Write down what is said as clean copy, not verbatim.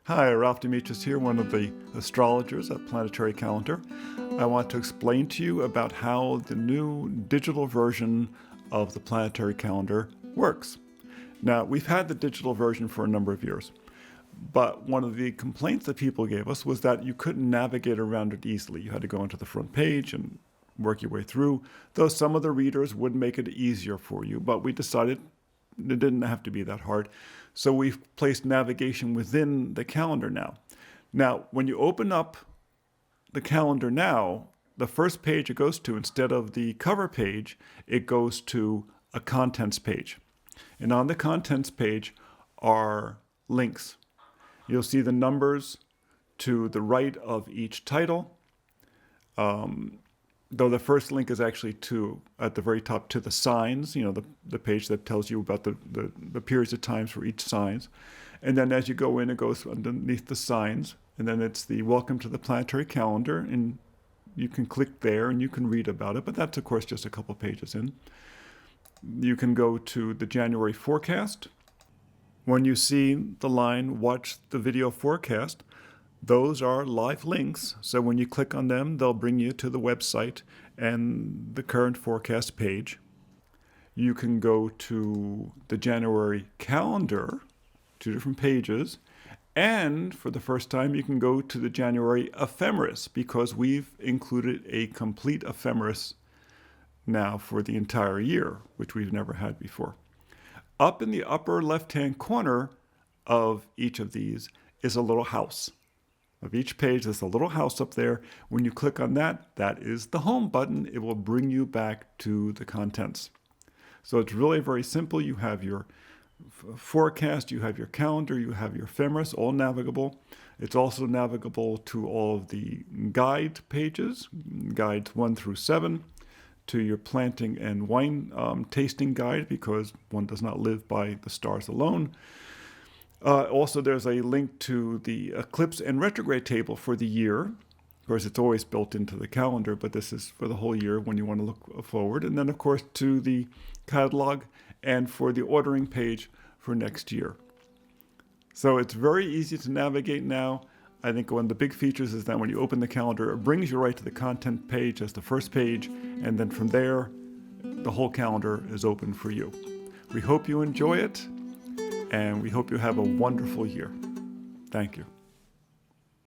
Hi, Ralph Demetrius here, one of the astrologers at Planetary Calendar. I want to explain to you about how the new digital version of the Planetary Calendar works. Now, we've had the digital version for a number of years, but one of the complaints that people gave us was that you couldn't navigate around it easily. You had to go into the front page and work your way through, though some of the readers would make it easier for you, but we decided it didn't have to be that hard. So we've placed navigation within the calendar now. Now, when you open up the calendar now, the first page it goes to, instead of the cover page, it goes to a contents page. And on the contents page are links. You'll see the numbers to the right of each title. Though the first link is actually at the very top to the signs, the page that tells you about the periods of times for each signs. And then as you go in, it goes underneath the signs. And then it's the Welcome to the Planetary Calendar. And you can click there and you can read about it. But that's, of course, just a couple pages in. You can go to the January forecast. When you see the line, watch the video forecast, those are live links, so when you click on them, they'll bring you to the website and the current forecast page. You can go to the January calendar, 2 different pages, and for the first time, you can go to the January ephemeris, because we've included a complete ephemeris now for the entire year, which we've never had before. Up in the upper left-hand corner of each of these is a little house. Of each page, there's a little house up there. When you click on that, that is the home button. It will bring you back to the contents. So it's really very simple. You have your forecast, you have your calendar, you have your ephemeris, all navigable. It's also navigable to all of the guide pages, guides 1 through 7, to your planting and wine tasting guide, because one does not live by the stars alone. Also, there's a link to the eclipse and retrograde table for the year. Of course, it's always built into the calendar, but this is for the whole year when you want to look forward. And then, of course, to the catalog and for the ordering page for next year. So it's very easy to navigate now. I think one of the big features is that when you open the calendar, it brings you right to the content page as the first page. And then from there, the whole calendar is open for you. We hope you enjoy it. And we hope you have a wonderful year. Thank you.